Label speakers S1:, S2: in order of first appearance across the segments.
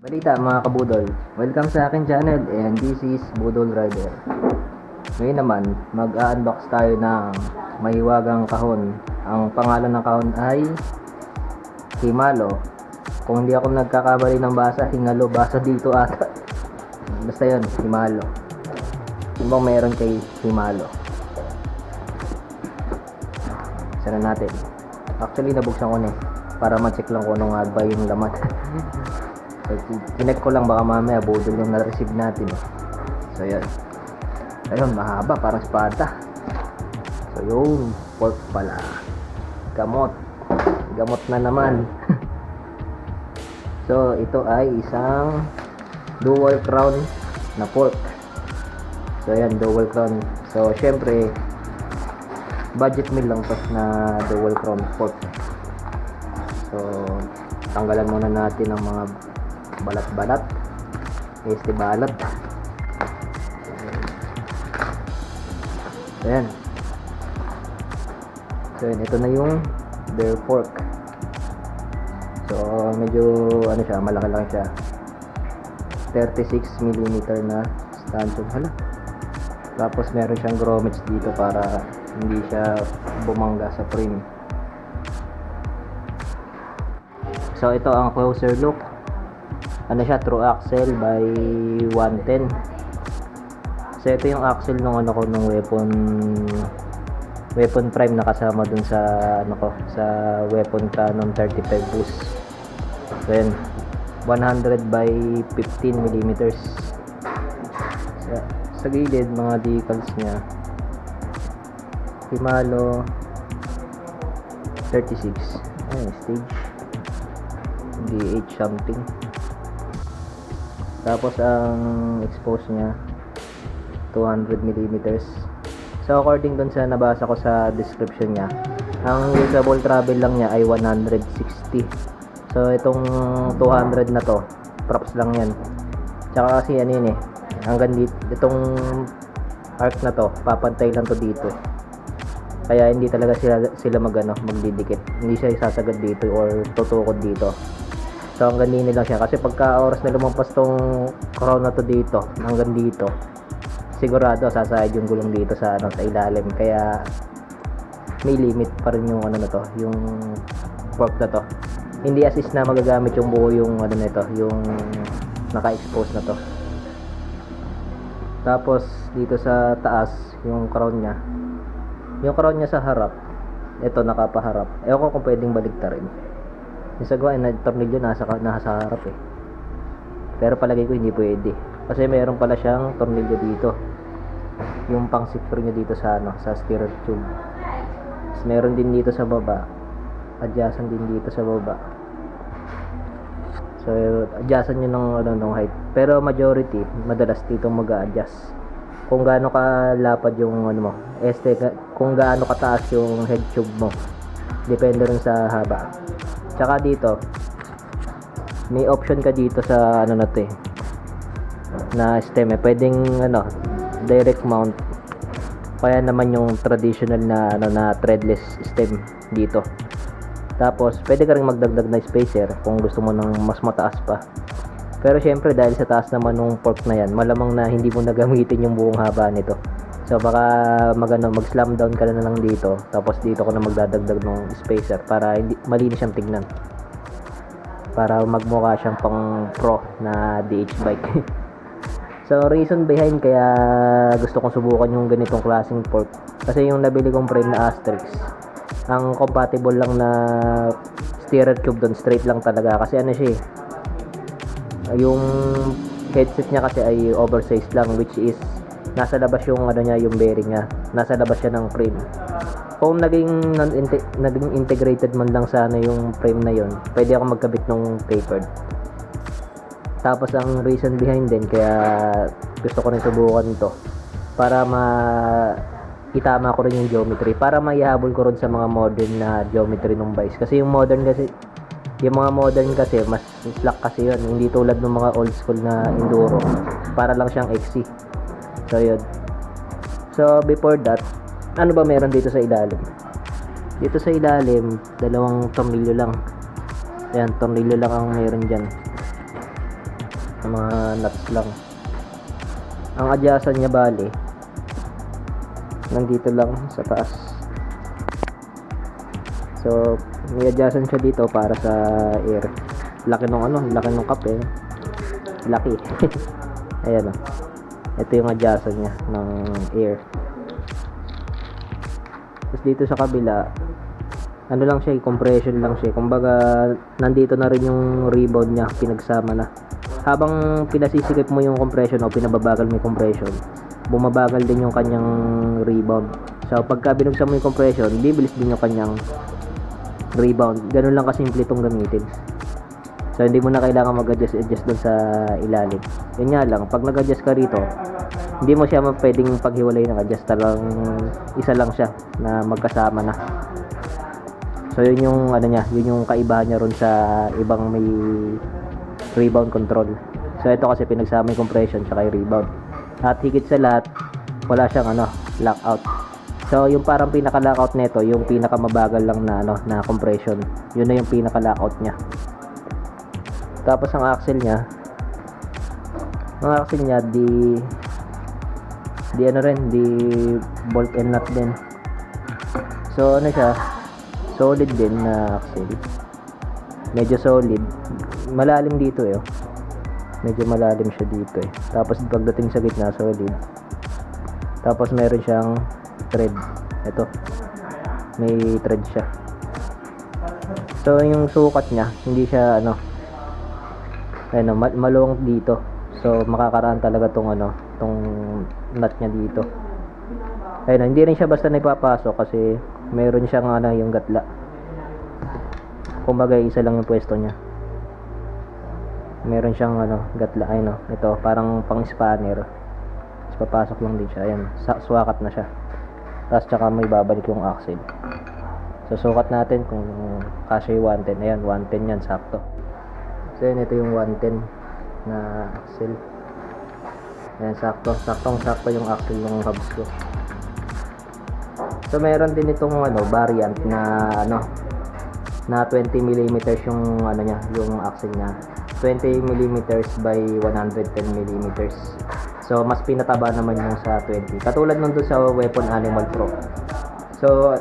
S1: Balita mga kabudol, welcome sa akin channel and this is Budol Rider. Ngayon naman, mag-unbox tayo ng mahiwagang kahon. Ang pangalan ng kahon ay Himalo. Kung hindi ako nagkakamali ng basa, Hingalo, basa dito ata. Basta yun, Himalo. Ano bang meron kay Himalo? Sana natin. Actually, nabuksan ko na para ma-check lang kung ano nga ba yung laman. Tinek ko lang, baka mamaya budol yung na-receive natin. So yun, ayun, mahaba, parang espada. So yun, pork pala. Gamot na naman. So ito ay isang dual crown na pork. So yan, dual crown. So syempre budget meal lang to na dual crown pork. So tanggalan muna natin ang mga balat-balat, balat. Ayan. So ito na yung bear pork. So medyo ano siya, malaki lang siya. 36mm na stanchion. Hala. Tapos meron siyang grommets dito para hindi siya bumangga sa frame. So ito ang closer look. Ano siya, true axle by 110. So ito yung axle nung ano ko, nung weapon prime na kasama dun sa ano ko, sa weapon cannon 35 boost. So yan, 100 by 15mm. Sa gilid mga decals niya, Himalo 36. Ay, stage DH something. Tapos ang expose niya 200mm. So according dun sa nabasa ko sa description niya, ang usable travel lang niya ay 160. So itong 200 na to, props lang yan. Tsaka kasi ano yun hanggang dito, itong arc na to, papantay lang to dito. Kaya hindi talaga sila magdidikit. Hindi siya isasagad dito or tutukod dito. So hanggang dito lang siya, kasi pagka oras na lumampas tong crown na to dito hanggang dito, sigurado sasayad yung gulong dito sa sa ilalim. Kaya may limit pa rin yung ano na to, yung fork na to. Hindi assist na magagamit yung buo yung ano nito, yung naka-expose na to. Tapos dito sa taas, yung crown niya. Yung crown niya sa harap, ito nakapaharap. Ewan ko kung pwedeng baliktarin. Yung sa gawa, tornilyo nasa harap pero palagay ko hindi pwede kasi meron pala siyang tornilyo dito, yung pang secure niya dito sa sa steerer tube. Tapos meron din dito sa baba, adjacent din dito sa baba. So adjacent niya ng height, pero majority madalas dito mag-a-adjust kung gaano kalapad yung mo, kung gaano kataas yung head tube mo, depende rin sa haba. Tsaka dito may option ka dito sa na to na stem pwedeng direct mount, kaya naman yung traditional na threadless stem dito. Tapos pwede ka ring magdagdag na spacer kung gusto mo ng mas mataas pa, pero syempre dahil sa taas naman ng fork na yan, malamang na hindi mo nagamitin yung buong haba nito. So baka mag-slam down ka na lang dito, tapos dito ko na magdadagdag ng spacer para hindi malinis siyang tignan, para magmukha siyang pang pro na DH bike. So reason behind kaya gusto kong subukan yung ganitong klaseng fork, kasi yung nabili kong frame na Asterix, ang compatible lang na steerer tube doon, straight lang talaga, kasi siya yung headset niya kasi ay oversized lang, which is nasa labas yung yung bearing niya, nasa labas siya ng frame. Kung naging integrated man lang sana yung frame na yon, pwede ako magkabit ng tapered. Tapos ang reason behind din kaya gusto ko rin subukan ito, para itama ko rin yung geometry, para maihabol ko rin sa mga modern na geometry ng bikes. Kasi yung mga modern kasi mas slack kasi yun, hindi tulad ng mga old school na enduro, para lang siyang XC. So yun. So before that, ano ba meron dito sa ilalim? Dito sa ilalim, dalawang tornilyo lang. Ayan, tornilyo lang ang meron dyan. mga nuts lang. Ang adjustan niya bali nandito lang sa taas. So may adjustan siya dito para sa air. Laki nung cup eh. Laki. Ayan oh. Ito yung adjustan niya ng air. Tapos dito sa kabila, ano lang siya, compression lang siya. Kumbaga, nandito na rin yung rebound niya, pinagsama na. Habang pinasisikip mo yung compression o pinababagal mo yung compression, bumabagal din yung kanyang rebound. So, pagka binuksan mo yung compression, bibilis din yung kanyang rebound. Ganun lang kasimple itong gamitin. So, hindi mo na kailangan mag-adjust dun sa ilalim. Yun nga lang, pag nag-adjust ka rito, hindi mo siya pwedeng paghiwalay ng adjust. Talagang isa lang siya na magkasama na. So yun yung yun yung kaibahan niya ron sa ibang may rebound control. So ito kasi pinagsama yung compression tsaka yung rebound. At higit sa lahat, wala siyang lockout. So yung parang pinaka-lockout nito, yung pinakamabagal lang na compression. Yun na yung pinaka-lockout niya. Tapos ang axle niya di bolt and nut din. So siya, solid din na axle. Medyo solid. Malalim dito eh. Medyo malalim siya dito eh. Tapos pagdating sa gitna, solid. Tapos meron siyang thread. Ito. May thread siya. So yung sukat niya, hindi siya maluwang dito. So makakaraan talaga tong nut niya dito. Ayun, hindi rin siya basta naipapasok kasi meron siyang yung gatla. Kumbaga isa lang yung pwesto niya. Meron siyang gatla, ayun ito parang pang spanner. Tapos papasok lang din siya. Ayun, swakat na siya. Tapos tsaka may babalik yung axle. So sukat natin kung kasya yung 110. Ayan, 110 yan, sakto. So yun, ito yung 110 na axle. Ayan, sakto yung axle ng hubs ko. So meron din itong variant na na 20mm yung yung axle niya. 20mm by 110mm. So mas pinataba naman yung sa 20. Katulad nung doon sa Weapon Animal Pro. So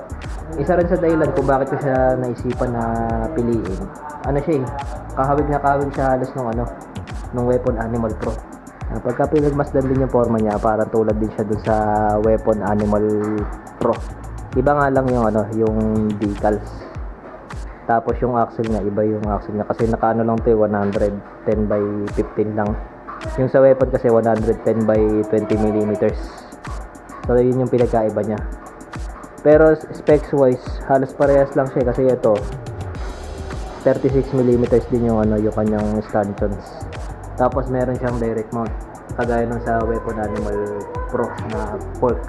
S1: isa rin sa dahilan kung bakit ko siya naisipan na piliin. Siya kahawig siya halos nung Weapon Animal Pro. Pagka pinagmasdan din yung forma niya, parang tulad din siya dun sa Weapon Animal Pro. Iba nga lang yung decals. Tapos yung axle niya, iba yung axle niya kasi naka lang to 110 by 15 lang. Yung sa Weapon kasi 110 by 20mm. So yun yung pinagkaiba niya. Pero specs wise, halos parehas lang siya kasi ito 36mm din yung yung kanyang stanchions. Tapos meron siyang direct mount kagaya ng sa Weapon Animal Pro na fork.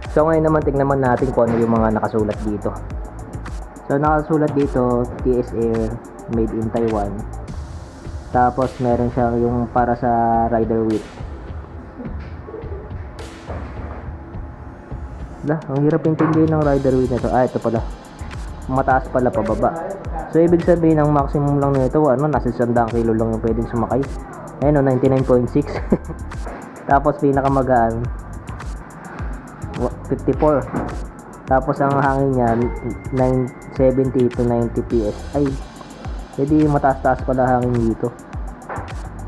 S1: So ngayon naman tingnan natin kung ano yung mga nakasulat dito. So nakasulat dito TS Air made in Taiwan. Tapos meron siyang yung para sa rider width. Ang hirap intindihin ng rider width nito. Ito pala. Mataas pala pababa. So ibig sabihin ang maximum lang nito nasa 100 kilo lang yung pwedeng sumakay. Ayun 99.6. Tapos pinakamagaan 54. Tapos ang hangin niya 970 to 90 PSI. Hindi mataas-taas pala hangin dito.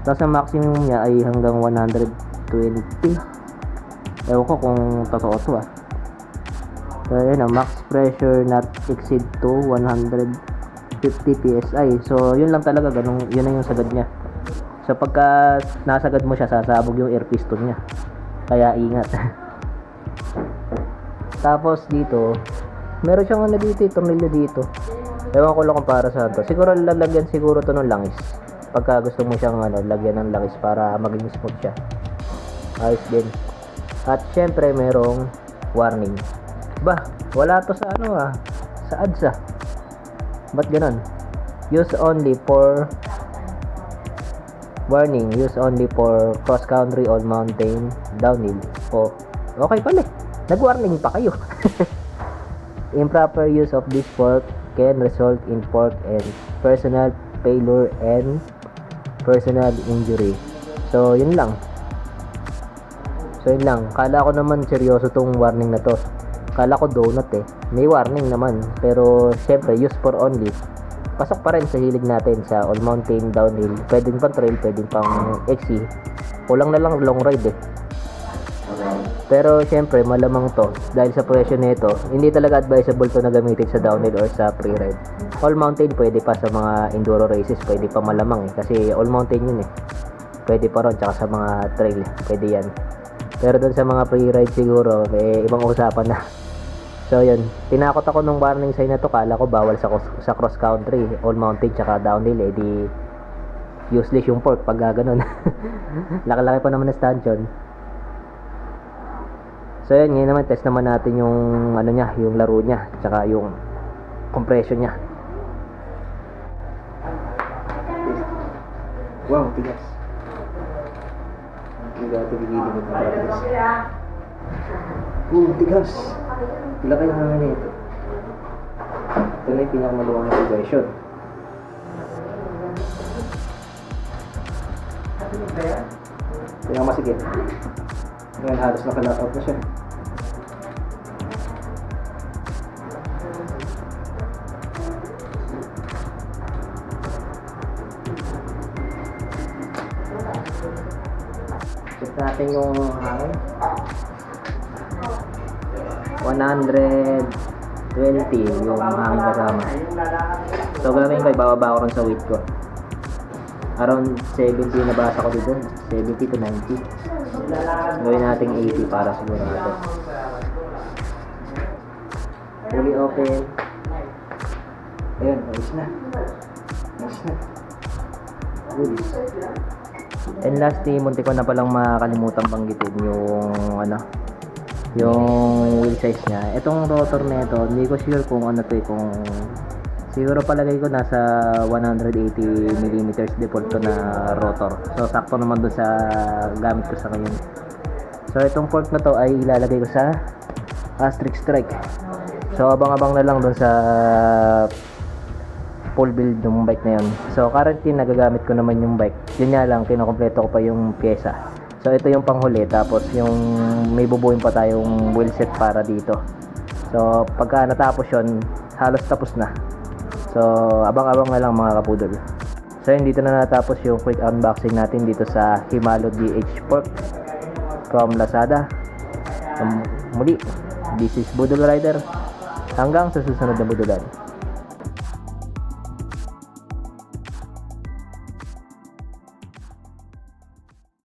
S1: Tapos ang maximum niya ay hanggang 120. Ewan ko kung totoo to So ayun max pressure not exceed to 150 PSI. So yun lang talaga, yun na yung sagad niya. So pagka nasagad mo siya, sasabog yung air piston niya. Kaya ingat. Tapos dito, meron siyang dito, tornilyo dito. Ewan ko lang kung para saan to. Siguro lalagyan siguro to ng langis. Pagka gusto mo siyang lagyan ng langis para maging smooth siya. Ayos din. At syempre merong warning. Wala to sa sa ads Ba't ganun? Use only for warning, use only for cross country on mountain downhill. Okay pala. Nag-warning pa kayo. Improper use of this fork can result in fork and personal failure and personal injury. So yun lang. Kala ko naman seryoso tong warning na to. Kala ko donut eh. May warning naman. Pero syempre, use for only. Pasok pa rin sa hilig natin sa all mountain, downhill. Pwedeng pang trail, pwedeng pang XC. Kulang na lang long ride eh. Pero syempre, malamang to. Dahil sa presyo nito, hindi talaga advisable to na gamitin sa downhill or sa pre-ride. All mountain, pwede pa sa mga enduro races. Pwede pa malamang eh. Kasi all mountain yun eh. Pwede pa ron. Tsaka sa mga trail. Pwede yan. Pero dun sa mga pre-ride siguro, may ibang usapan na. So yun, tinakot ako nung warning sign na to. Kala ko bawal sa cross country, all mountain tsaka downhill eh, di useless yung fork pag gaganon. Laki-laki pa naman na stanchion. So yun, ngayon naman test naman natin yung ano niya, yung laro niya tsaka yung compression niya. Wow, tigas. Tigas ito, gigilin ito. Tigas. Pila kayo hangin ito. Ito na yung pinakamaluwang na progression. Pinakamasigit. Ngayon halos naka-lockout na siya. Check natin yung hangin. 120 yung hangin kasama. So gagawin ko, ibababa ko rin sa weight ko. Around 70 na basa ko dito. 70 to 90. Gawin natin 80 para sigurado. Fully open. Ayun, ayos na. Good. And lastly, munti ko na palang makalimutan banggitin yung yung wheel size niya. Itong rotor na ito, hindi ko sure kung ano to eh, kung siguro palagay ko nasa 180mm default to na rotor. So sakto naman doon sa gamit ko sa ngayon. So itong fork na to ay ilalagay ko sa asterisk strike. So abang-abang na lang doon sa full build ng bike na yun. So currently nagagamit ko naman yung bike. Yun nga lang, kinukompleto ko pa yung pyesa. So ito yung panghuli, tapos yung may bubuin pa tayong wheel set para dito. So pagka natapos yun, halos tapos na. So abang-abang na lang mga kapudol. So yun, dito na natapos yung quick unboxing natin dito sa Himalo DH Fork from Lazada. Muli, this is Budol Rider. Hanggang sa susunod na budulan.